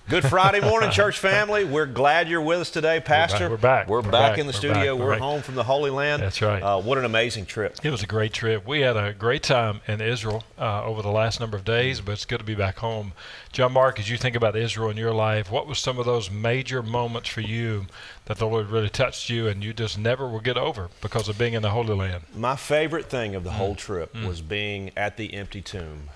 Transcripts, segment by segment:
Good Friday morning, church family. We're glad you're with us today, Pastor. We're back. We're back in the studio. We're home from the Holy Land. That's right. What an amazing trip. It was a great trip. We had a great time in Israel over the last number of days, but it's good to be back home. John Mark, as you think about Israel in your life, what was some of those major moments for you that the Lord really touched you and you just never will get over because of being in the Holy Land? My favorite thing of the whole trip was being at the empty tomb.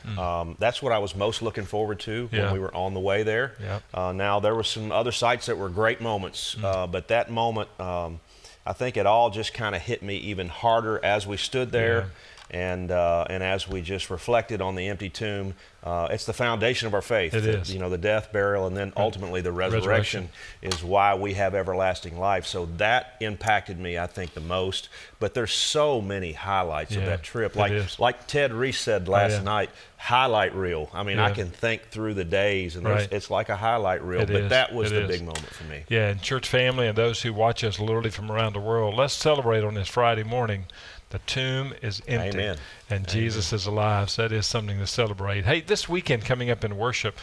That's what I was most looking forward to when we were on the way there. Now, there were some other sites that were great moments, but that moment, I think it all just kind of hit me even harder as we stood there. And as we just reflected on the empty tomb, it's the foundation of our faith. It is. You know, the death, burial, and then ultimately the resurrection is why we have everlasting life. So that impacted me, I think, the most. But there's so many highlights of that trip. Like Ted Reese said last night, highlight reel. I mean, I can think through the days, and it's like a highlight reel. But that was the big moment for me. Yeah, and church family and those who watch us literally from around the world, let's celebrate on this Friday morning. The tomb is empty, and Jesus is alive, so that is something to celebrate. Hey, this weekend coming up in worship,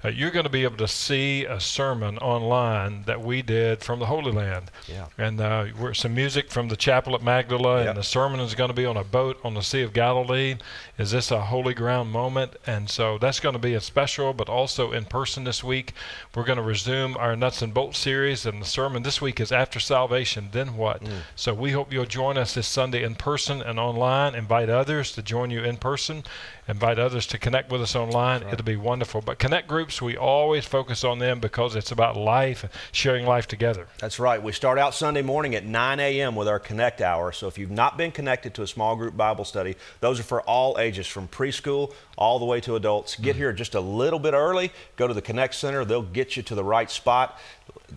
you're going to be able to see a sermon online that we did from the Holy Land. And we're some music from the chapel at Magdala, and the sermon is going to be on a boat on the Sea of Galilee. Is this a holy ground moment? And so that's going to be a special, but also in person this week. We're going to resume our Nuts and Bolts series, and the sermon this week is After Salvation, Then What? So we hope you'll join us this Sunday in person and online. Invite others to join you in person. Invite others to connect with us online. It'll be wonderful. But connect groups, we always focus on them because it's about life, sharing life together. That's right. We start out Sunday morning at 9 a.m. with our Connect Hour. So if you've not been connected to a small group Bible study, those are for all ages, from preschool all the way to adults. Get here just a little bit early. Go to the Connect Center. They'll get you to the right spot.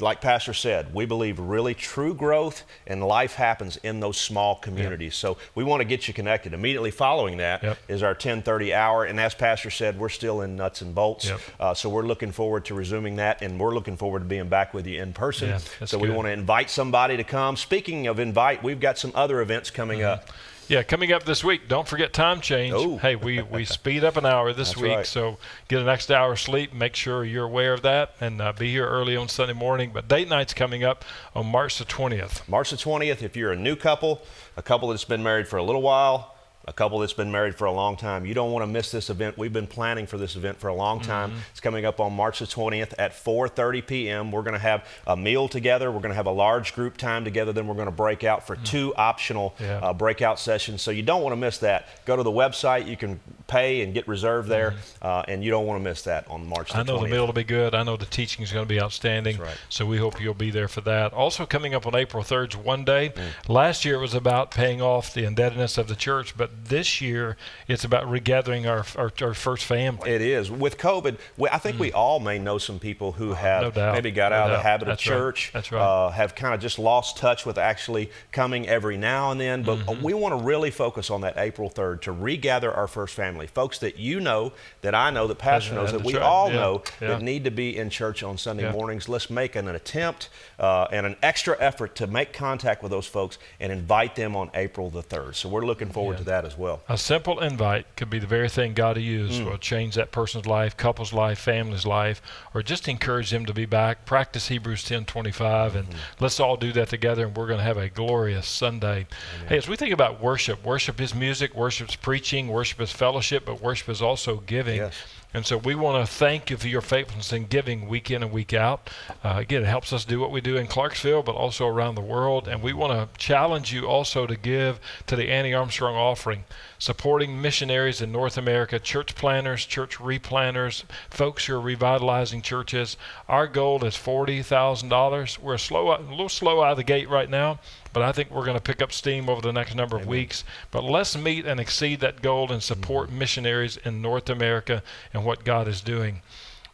Like Pastor said, we believe really true growth and life happens in those small communities. So we want to get you connected. Immediately following that is our 10:30 hour. And as Pastor said, we're still in Nuts and Bolts. So we're looking forward to resuming that, and we're looking forward to being back with you in person. So we want to invite somebody to come. Speaking of invite, we've got some other events coming up. Yeah, coming up this week, don't forget time change. Hey, we speed up an hour this week, so get an extra hour of sleep. Make sure you're aware of that, and be here early on Sunday morning. But date night's coming up on March the 20th. March the 20th, if you're a new couple, a couple that's been married for a little while, a couple that's been married for a long time, you don't want to miss this event. We've been planning for this event for a long time. It's coming up on March the 20th at 4:30 p.m. We're going to have a meal together. We're going to have a large group time together. Then we're going to break out for two optional breakout sessions. So you don't want to miss that. Go to the website. You can pay and get reserved there, and you don't want to miss that on March the 20th. I know the meal will be good. I know the teaching is going to be outstanding. So we hope you'll be there for that. Also coming up on April 3rd is One Day. Last year it was about paying off the indebtedness of the church, but this year it's about regathering our first family. It is. With COVID, I think we all may know some people who have maybe got out of the habit of church, have kind of just lost touch with actually coming every now and then. But we want to really focus on that April 3rd to regather our first family. Folks that you know, that I know, that Pastor knows, that we all know that need to be in church on Sunday mornings. Let's make an attempt and an extra effort to make contact with those folks and invite them on April the 3rd. So we're looking forward to that as well. A simple invite could be the very thing God will use will change that person's life, couple's life, family's life, or just encourage them to be back. Practice Hebrews 10:25, and let's all do that together, and we're going to have a glorious Sunday. Hey, as we think about worship, worship is music, worship is preaching, worship is fellowship, but worship is also giving. And so we want to thank you for your faithfulness in giving week in and week out. Again, it helps us do what we do in Clarksville, but also around the world. And we want to challenge you also to give to the Annie Armstrong offering, supporting missionaries in North America, church planners, church replanners, folks who are revitalizing churches. Our goal is $40,000. We're a little slow out of the gate right now, but I think we're going to pick up steam over the next number of weeks. But let's meet and exceed that goal and support missionaries in North America and what God is doing.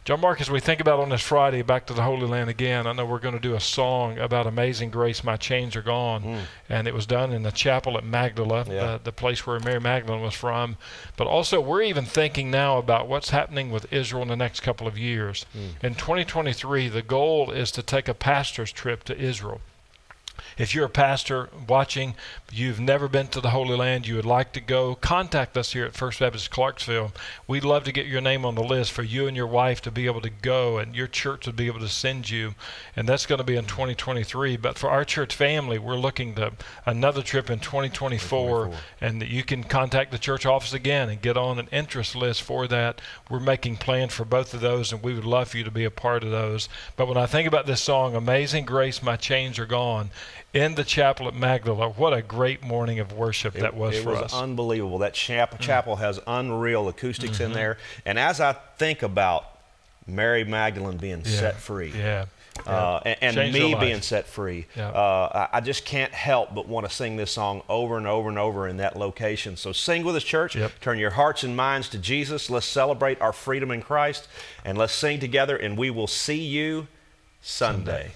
John Mark, as we think about on this Friday, back to the Holy Land again, I know we're going to do a song about Amazing Grace, My Chains Are Gone. And it was done in the chapel at Magdala, the place where Mary Magdalene was from. But also, we're even thinking now about what's happening with Israel in the next couple of years. In 2023, the goal is to take a pastor's trip to Israel. If you're a pastor watching, you've never been to the Holy Land, you would like to go, contact us here at First Baptist Clarksville. We'd love to get your name on the list for you and your wife to be able to go, and your church would be able to send you. And that's going to be in 2023. But for our church family, we're looking to another trip in 2024, and that you can contact the church office again and get on an interest list for that. We're making plans for both of those, and we would love for you to be a part of those. But when I think about this song, Amazing Grace, My Chains Are Gone, in the chapel at Magdala, what a great morning of worship that was for us. It was unbelievable. That chapel has unreal acoustics in there. And as I think about Mary Magdalene being set free, and me being set free, I just can't help but want to sing this song over and over and over in that location. So sing with us, church. Turn your hearts and minds to Jesus. Let's celebrate our freedom in Christ, and let's sing together, and we will see you Sunday.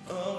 Oh.